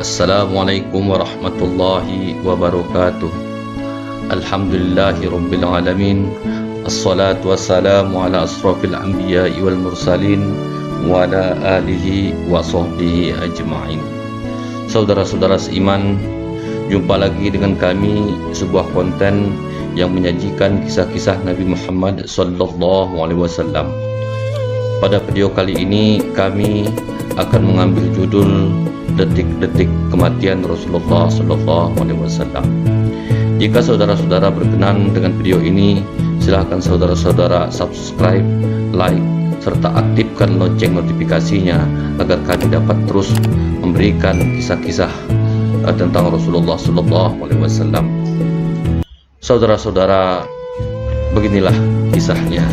Assalamualaikum warahmatullahi wabarakatuh. Alhamdulillahi rabbil alamin. Assalatu wassalamu ala asrafil anbiya'i wal mursalin wa ala alihi wa sahbihi ajma'in. Saudara-saudara seiman, jumpa lagi dengan kami sebuah konten yang menyajikan kisah-kisah Nabi Muhammad sallallahu alaihi wasallam. Pada video kali ini kami akan mengambil judul detik-detik kematian Rasulullah sallallahu alaihi wasallam. Jika saudara-saudara berkenan dengan video ini, silahkan saudara-saudara subscribe, like, serta aktifkan lonceng notifikasinya agar kami dapat terus memberikan kisah-kisah tentang Rasulullah sallallahu alaihi wasallam. Saudara-saudara, beginilah kisahnya.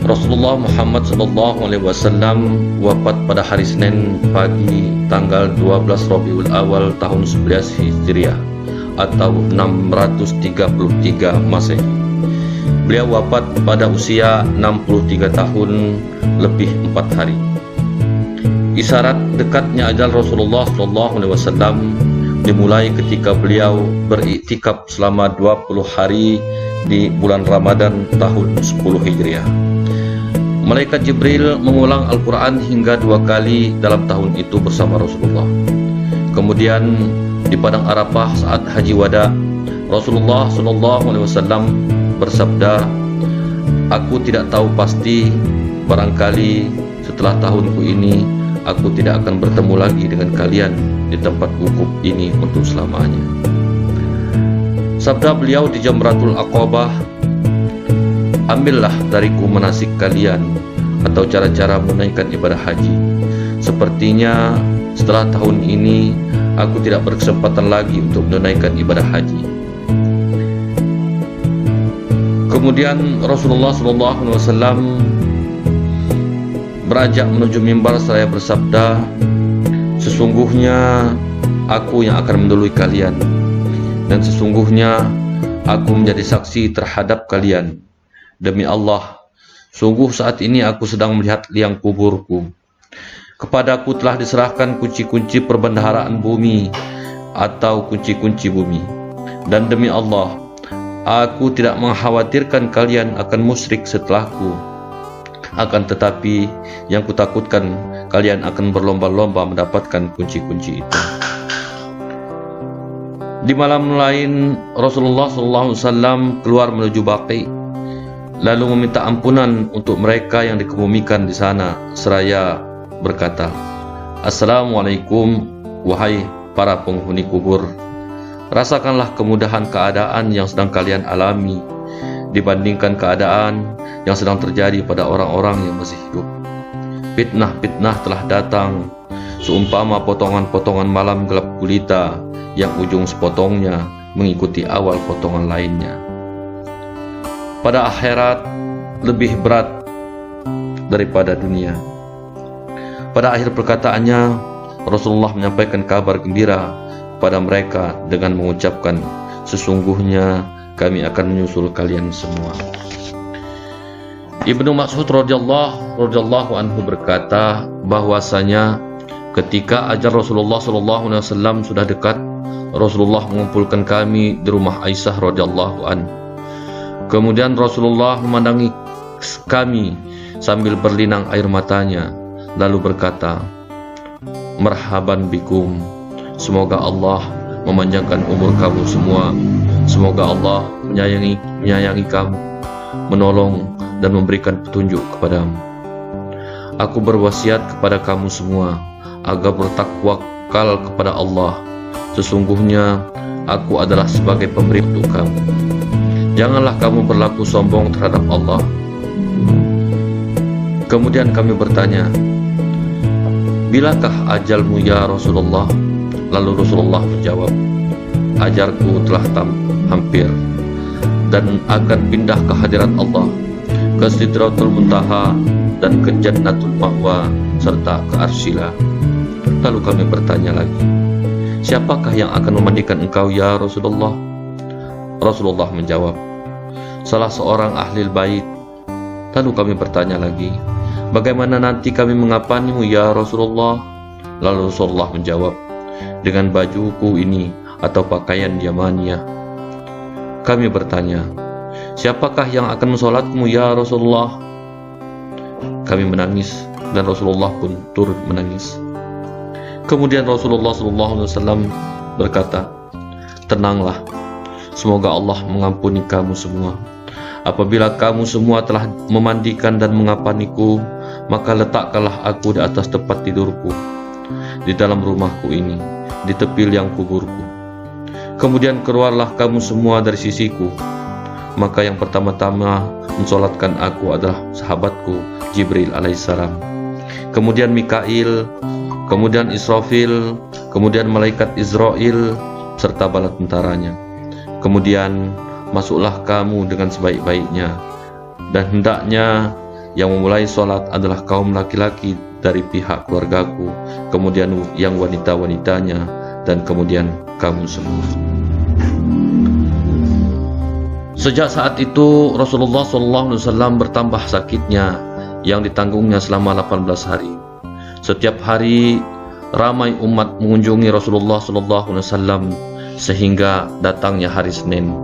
Rasulullah Muhammad sallallahu alaihi wasallam wafat pada hari Senin pagi tanggal 12 Rabiul Awal tahun 11 Hijriah atau 633 Masehi. Beliau wafat pada usia 63 tahun lebih 4 hari. Isyarat dekatnya ajal Rasulullah sallallahu alaihi wasallam dimulai ketika beliau beriktikaf selama 20 hari di bulan Ramadan tahun 10 Hijriah. Malaikat Jibril mengulang Al-Quran hingga 2 kali dalam tahun itu bersama Rasulullah. Kemudian di Padang Arafah saat Haji Wada, Rasulullah SAW bersabda, "Aku tidak tahu pasti, barangkali setelah tahunku ini aku tidak akan bertemu lagi dengan kalian di tempat wukuf ini untuk selamanya." Sabda beliau di Jamratul Aqabah, "Ambillah dariku manasik kalian atau cara-cara menunaikan ibadah haji. Sepertinya setelah tahun ini aku tidak berkesempatan lagi untuk menunaikan ibadah haji." Kemudian Rasulullah SAW beranjak menuju mimbar seraya bersabda, "Sesungguhnya aku yang akan mendahului kalian, dan sesungguhnya aku menjadi saksi terhadap kalian. Demi Allah, sungguh saat ini aku sedang melihat liang kuburku. Kepadaku telah diserahkan kunci-kunci perbendaharaan bumi atau kunci-kunci bumi. Dan demi Allah, aku tidak mengkhawatirkan kalian akan musyrik setelahku. Akan tetapi yang kutakutkan kalian akan berlomba-lomba mendapatkan kunci-kunci itu." Di malam lain, Rasulullah SAW keluar menuju Baqi, lalu meminta ampunan untuk mereka yang dikebumikan di sana seraya berkata, "Assalamualaikum wahai para penghuni kubur. Rasakanlah kemudahan keadaan yang sedang kalian alami dibandingkan keadaan yang sedang terjadi pada orang-orang yang masih hidup. Fitnah-fitnah telah datang seumpama potongan-potongan malam gelap gulita yang ujung sepotongnya mengikuti awal potongan lainnya. Pada akhirat lebih berat daripada dunia." Pada akhir perkataannya, Rasulullah menyampaikan kabar gembira pada mereka dengan mengucapkan, "Sesungguhnya kami akan menyusul kalian semua." Ibnu Mas'ud radhiyallahu anhu berkata bahwasanya ketika ajal Rasulullah SAW sudah dekat, Rasulullah mengumpulkan kami di rumah Aisyah radhiyallahu anha. Kemudian Rasulullah memandangi kami sambil berlinang air matanya, lalu berkata, "Marhaban bikum, semoga Allah memanjangkan umur kamu semua. Semoga Allah menyayangi kamu, menolong dan memberikan petunjuk kepadamu. Aku berwasiat kepada kamu semua agar bertakwakal kepada Allah. Sesungguhnya aku adalah sebagai pemberi untuk kamu. Janganlah kamu berlaku sombong terhadap Allah." Kemudian kami bertanya, "Bilakah ajalmu ya Rasulullah?" Lalu Rasulullah menjawab, "Ajalku telah hampir dan akan pindah ke hadirat Allah, ke Sidratul Muntaha dan ke Jannatul Ma'wa serta ke Arsyilah." Lalu kami bertanya lagi, "Siapakah yang akan memandikan engkau ya Rasulullah?" Rasulullah menjawab, "Salah seorang ahli bait." Lalu kami bertanya lagi, "Bagaimana nanti kami mengapanimu ya Rasulullah?" Lalu Rasulullah menjawab, dengan bajuku ini atau pakaian Yamaniyah. Kami bertanya, siapakah yang akan mensolatmu ya Rasulullah? Kami menangis dan Rasulullah pun turut menangis. Kemudian Rasulullah SAW berkata, tenanglah, semoga Allah mengampuni kamu semua. Apabila kamu semua telah memandikan dan mengapaniku, maka letakkanlah aku di atas tempat tidurku di dalam rumahku ini, di tepi liang kuburku. Kemudian keluarlah kamu semua dari sisiku. Maka yang pertama-tama mensolatkan aku adalah sahabatku Jibril alaihissalam, kemudian Mikail, kemudian Israfil, kemudian malaikat Israel serta bala tentaranya. Kemudian masuklah kamu dengan sebaik-baiknya, dan hendaknya yang memulai sholat adalah kaum laki-laki dari pihak keluargaku, kemudian yang wanita-wanitanya, dan kemudian kamu semua. Sejak saat itu Rasulullah SAW bertambah sakitnya yang ditanggungnya selama 18 hari. Setiap hari ramai umat mengunjungi Rasulullah SAW sehingga datangnya hari Senin,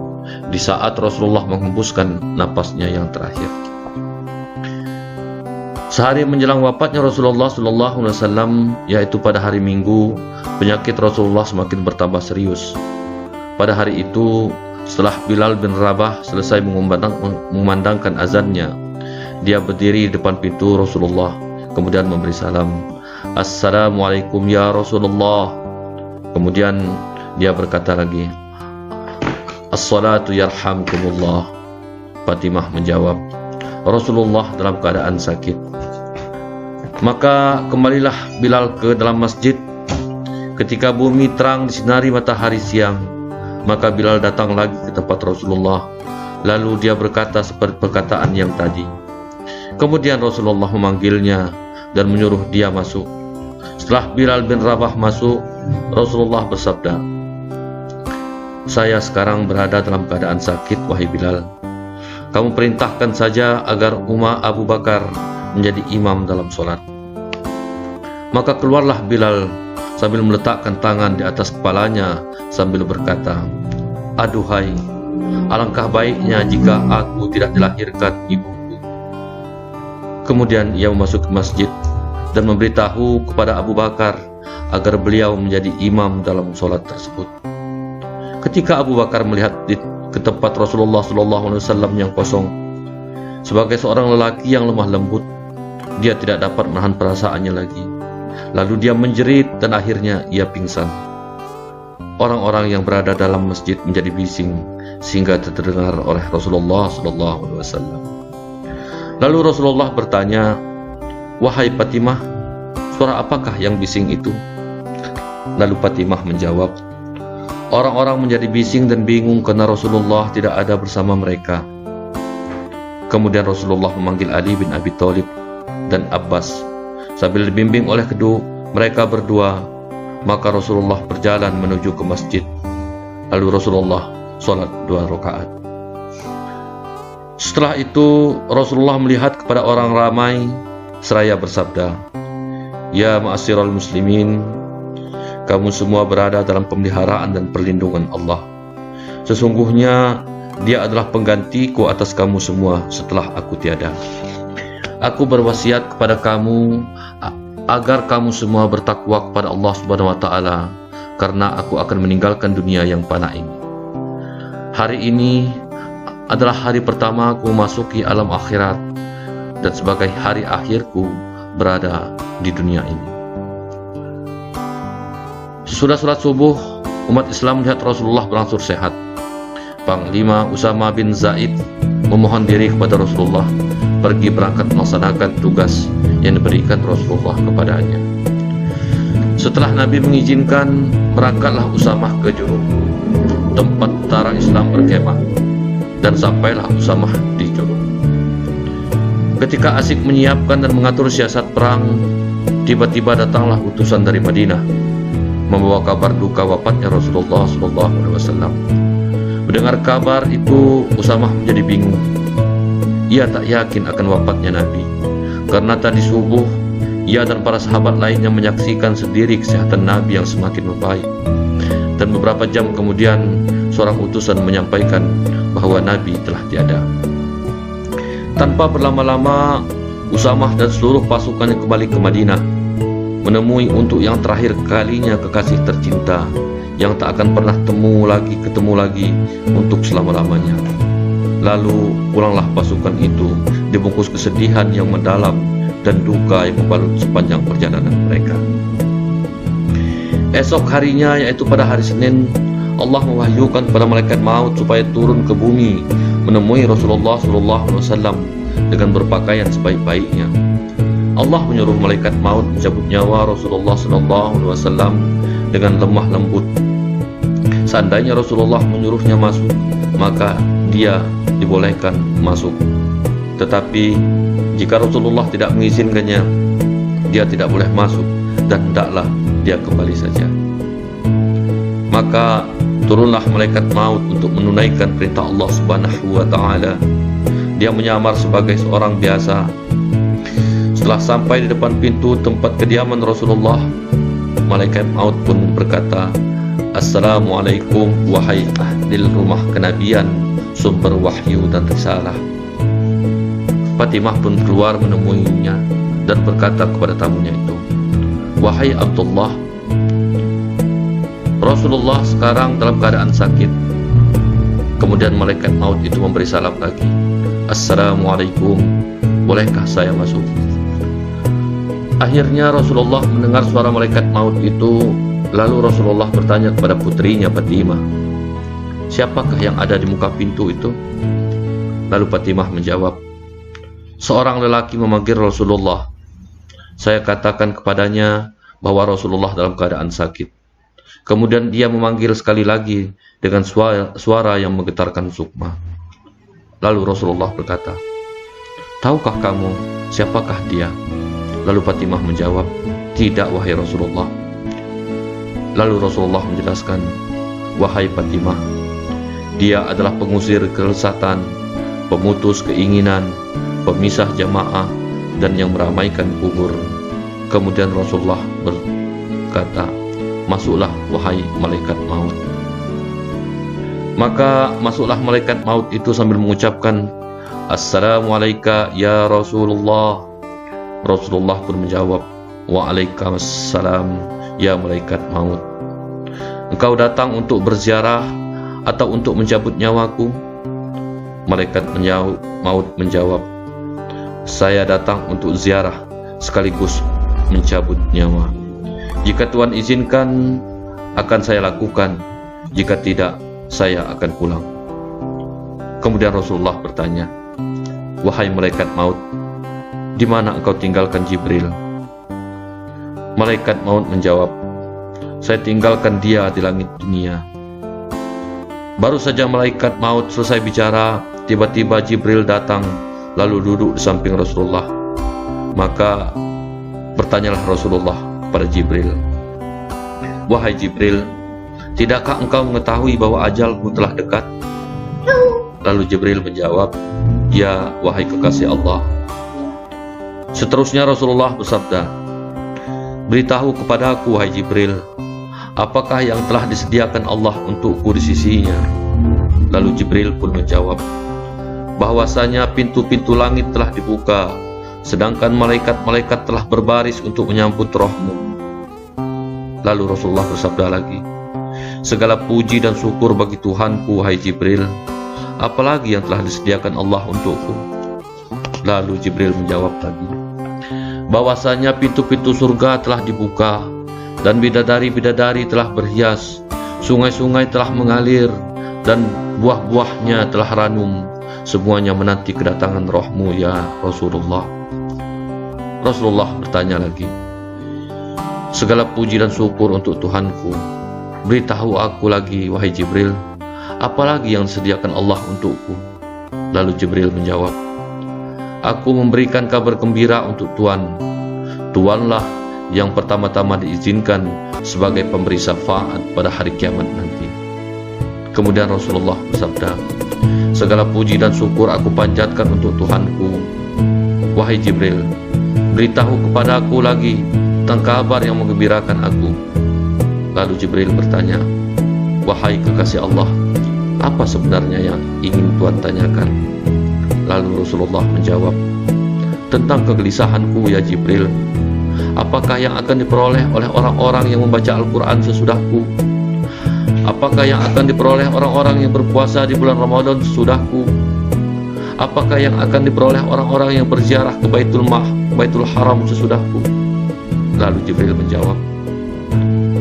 di saat Rasulullah menghembuskan napasnya yang terakhir. Sehari menjelang wafatnya Rasulullah SAW, yaitu pada hari Minggu, penyakit Rasulullah semakin bertambah serius. Pada hari itu, setelah Bilal bin Rabah selesai mengumandangkan azannya, dia berdiri di depan pintu Rasulullah, kemudian memberi salam, Assalamualaikum ya Rasulullah. Kemudian dia berkata lagi, As-salatu yarhamkumullah. Fatimah menjawab, Rasulullah dalam keadaan sakit. Maka kembalilah Bilal ke dalam masjid. Ketika bumi terang disinari matahari siang, maka Bilal datang lagi ke tempat Rasulullah. Lalu dia berkata seperti perkataan yang tadi. Kemudian Rasulullah memanggilnya dan menyuruh dia masuk. Setelah Bilal bin Rabah masuk, Rasulullah bersabda, saya sekarang berada dalam keadaan sakit, wahai Bilal. Kamu perintahkan saja agar Umar Abu Bakar menjadi imam dalam sholat. Maka keluarlah Bilal sambil meletakkan tangan di atas kepalanya sambil berkata, aduhai, alangkah baiknya jika aku tidak dilahirkan ibuku. Kemudian ia masuk ke masjid dan memberitahu kepada Abu Bakar agar beliau menjadi imam dalam sholat tersebut. Ketika Abu Bakar melihat ke tempat Rasulullah SAW yang kosong, sebagai seorang lelaki yang lemah lembut, dia tidak dapat menahan perasaannya lagi. Lalu dia menjerit dan akhirnya ia pingsan. Orang-orang yang berada dalam masjid menjadi bising sehingga terdengar oleh Rasulullah SAW. Lalu Rasulullah bertanya, wahai Fatimah, suara apakah yang bising itu? Lalu Fatimah menjawab, orang-orang menjadi bising dan bingung karena Rasulullah tidak ada bersama mereka. Kemudian Rasulullah memanggil Ali bin Abi Thalib dan Abbas sambil dibimbing oleh kedua mereka berdua. Maka Rasulullah berjalan menuju ke masjid. Lalu Rasulullah sholat 2 rakaat. Setelah itu Rasulullah melihat kepada orang ramai seraya bersabda, ya ma'asyiral muslimin, kamu semua berada dalam pemeliharaan dan perlindungan Allah. Sesungguhnya Dia adalah penggantiku atas kamu semua setelah aku tiada. Aku berwasiat kepada kamu agar kamu semua bertakwa kepada Allah Subhanahu wa taala, karena aku akan meninggalkan dunia yang fana ini. Hari ini adalah hari pertama aku memasuki alam akhirat, dan sebagai hari akhirku berada di dunia ini. Sesudah sholat subuh, umat Islam melihat Rasulullah berangsur sehat. Panglima Usama bin Zaid memohon diri kepada Rasulullah pergi berangkat melaksanakan tugas yang diberikan Rasulullah kepadanya. Setelah Nabi mengizinkan, berangkatlah Usamah ke Juruf, tempat tentara Islam berkemah, dan sampailah Usamah di Juruf. Ketika asik menyiapkan dan mengatur siasat perang, tiba-tiba datanglah utusan dari Madinah membawa kabar duka wafatnya Rasulullah SAW. Mendengar kabar itu, Usamah menjadi bingung. Ia tak yakin akan wafatnya Nabi, karena tadi subuh Ia dan para sahabat lainnya menyaksikan sendiri kesehatan Nabi yang semakin membaik. Dan beberapa jam kemudian seorang utusan menyampaikan bahwa Nabi telah tiada. Tanpa berlama-lama, Usamah dan seluruh pasukannya kembali ke Madinah, menemui untuk yang terakhir kalinya kekasih tercinta yang tak akan pernah ketemu lagi untuk selama-lamanya. Lalu pulanglah pasukan itu dibungkus kesedihan yang mendalam dan duka yang membalut sepanjang perjalanan mereka. Esok harinya, yaitu pada hari Senin, Allah mewahyukan kepada malaikat maut supaya turun ke bumi menemui Rasulullah SAW dengan berpakaian sebaik-baiknya. Allah menyuruh malaikat maut mencabut nyawa Rasulullah SAW dengan lemah lembut. Seandainya Rasulullah menyuruhnya masuk, maka dia dibolehkan masuk. Tetapi jika Rasulullah tidak mengizinkannya, dia tidak boleh masuk dan hendaklah dia kembali saja. Maka turunlah malaikat maut untuk menunaikan perintah Allah Subhanahu wa Ta'ala. Dia menyamar sebagai seorang biasa. Setelah sampai di depan pintu tempat kediaman Rasulullah, malaikat maut pun berkata, "Assalamualaikum wahai ahli rumah kenabian, sumber wahyu dan risalah." Fatimah pun keluar menemuinya dan berkata kepada tamunya itu, "Wahai Abdullah, Rasulullah sekarang dalam keadaan sakit." Kemudian malaikat maut itu memberi salam lagi, "Assalamualaikum, bolehkah saya masuk?" Akhirnya Rasulullah mendengar suara malaikat maut itu. Lalu Rasulullah bertanya kepada putrinya Fatimah, "Siapakah yang ada di muka pintu itu?" Lalu Fatimah menjawab, "Seorang lelaki memanggil Rasulullah. Saya katakan kepadanya bahwa Rasulullah dalam keadaan sakit. Kemudian dia memanggil sekali lagi dengan suara yang menggetarkan sukma. Lalu Rasulullah berkata, 'Tahukah kamu siapakah dia?' Lalu Fatimah menjawab, 'Tidak, wahai Rasulullah.' Lalu Rasulullah menjelaskan, 'Wahai Fatimah, dia adalah pengusir kelesatan, pemutus keinginan, pemisah jamaah, dan yang meramaikan kubur.' Kemudian Rasulullah berkata, 'Masuklah wahai malaikat maut.' Maka masuklah malaikat maut itu sambil mengucapkan, 'Assalamualaikum ya Rasulullah.' Rasulullah pun menjawab, 'Waalaikumsalam ya malaikat maut. Engkau datang untuk berziarah atau untuk mencabut nyawaku?' Malaikat maut menjawab, 'Saya datang untuk ziarah sekaligus mencabut nyawa. Jika Tuhan izinkan, akan saya lakukan. Jika tidak, saya akan pulang.' Kemudian Rasulullah bertanya, 'Wahai malaikat maut, di mana engkau tinggalkan Jibril?' Malaikat maut menjawab, 'Saya tinggalkan dia di langit dunia.' Baru saja malaikat maut selesai bicara, tiba-tiba Jibril datang lalu duduk di samping Rasulullah. Maka bertanyalah Rasulullah pada Jibril, 'Wahai Jibril, tidakkah engkau mengetahui bahwa ajalmu telah dekat?' Lalu Jibril menjawab, 'Ya, wahai kekasih Allah.' Seterusnya Rasulullah bersabda, 'Beritahu kepadaku, wahai Jibril, apakah yang telah disediakan Allah untukku di sisinya?' Lalu Jibril pun menjawab, 'Bahwasanya pintu-pintu langit telah dibuka, sedangkan malaikat-malaikat telah berbaris untuk menyambut rohmu.' Lalu Rasulullah bersabda lagi, 'Segala puji dan syukur bagi Tuhanku, wahai Jibril, apalagi yang telah disediakan Allah untukku?' Lalu Jibril menjawab lagi, 'Bahwasanya pintu-pintu surga telah dibuka, dan bidadari-bidadari telah berhias, sungai-sungai telah mengalir, dan buah-buahnya telah ranum, semuanya menanti kedatangan rohmu ya Rasulullah.' Rasulullah bertanya lagi, 'Segala puji dan syukur untuk Tuhanku, beritahu aku lagi, wahai Jibril, apalagi yang disediakan Allah untukku?' Lalu Jibril menjawab, 'Aku memberikan kabar gembira untuk Tuhan. Tuhanlah yang pertama-tama diizinkan sebagai pemberi syafaat pada hari kiamat nanti.' Kemudian Rasulullah bersabda, 'Segala puji dan syukur aku panjatkan untuk Tuhanku. Wahai Jibril, beritahu kepadaku lagi tentang kabar yang menggembirakan aku. Lalu Jibril bertanya, wahai kekasih Allah, apa sebenarnya yang ingin Tuhan tanyakan? Lalu Rasulullah menjawab, tentang kegelisahanku ya Jibril, apakah yang akan diperoleh oleh orang-orang yang membaca Al-Quran sesudahku? Apakah yang akan diperoleh orang-orang yang berpuasa di bulan Ramadan sesudahku? Apakah yang akan diperoleh orang-orang yang berziarah ke Baitul Haram sesudahku? Lalu Jibril menjawab,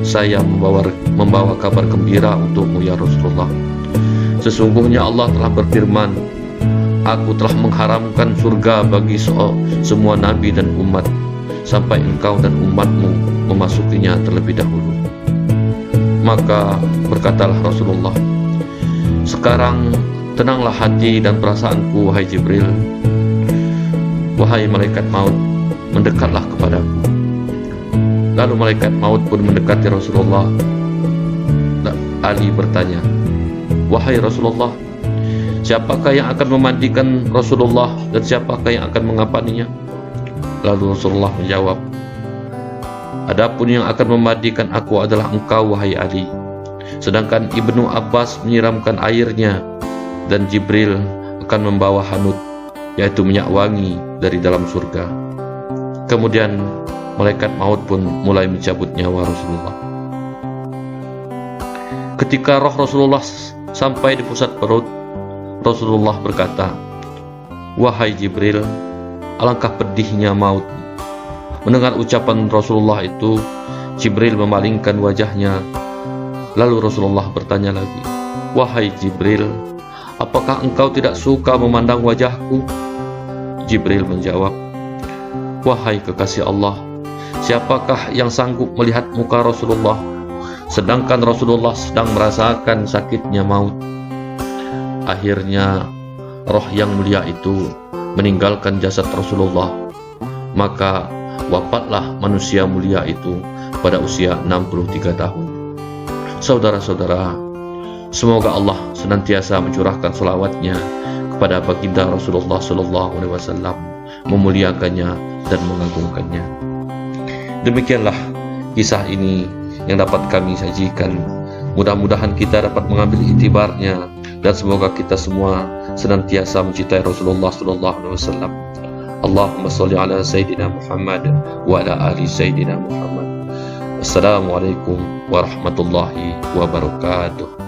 saya membawa kabar gembira untukmu ya Rasulullah. Sesungguhnya Allah telah berfirman, aku telah mengharamkan surga bagi semua nabi dan umat, sampai engkau dan umatmu memasukinya terlebih dahulu. Maka berkatalah Rasulullah, sekarang tenanglah hati dan perasaanku wahai Jibril. Wahai malaikat maut, mendekatlah kepadaku. Lalu malaikat maut pun mendekati Rasulullah. Ali bertanya, wahai Rasulullah, siapakah yang akan memandikan Rasulullah dan siapakah yang akan mengapaninya? Lalu Rasulullah menjawab, adapun yang akan memandikan aku adalah engkau wahai Ali, sedangkan Ibnu Abbas menyiramkan airnya, dan Jibril akan membawa hanut, yaitu minyak wangi dari dalam surga. Kemudian malaikat maut pun mulai mencabut nyawa Rasulullah. Ketika roh Rasulullah sampai di pusat perut, Rasulullah berkata, wahai Jibril, alangkah pedihnya maut. Mendengar ucapan Rasulullah itu, Jibril memalingkan wajahnya. Lalu Rasulullah bertanya lagi, wahai Jibril, apakah engkau tidak suka memandang wajahku? Jibril menjawab, wahai kekasih Allah, siapakah yang sanggup melihat muka Rasulullah, sedangkan Rasulullah sedang merasakan sakitnya maut? Akhirnya roh yang mulia itu meninggalkan jasad Rasulullah. Maka wafatlah manusia mulia itu pada usia 63 tahun. Saudara-saudara, semoga Allah senantiasa mencurahkan selawatnya kepada baginda Rasulullah SAW, memuliakannya dan mengagungkannya. Demikianlah kisah ini yang dapat kami sajikan. Mudah-mudahan kita dapat mengambil iktibarnya, dan semoga kita semua senantiasa mencintai Rasulullah SAW. Allahumma salli ala Sayyidina Muhammad wa ala ali Sayyidina Muhammad. Assalamualaikum warahmatullahi wabarakatuh.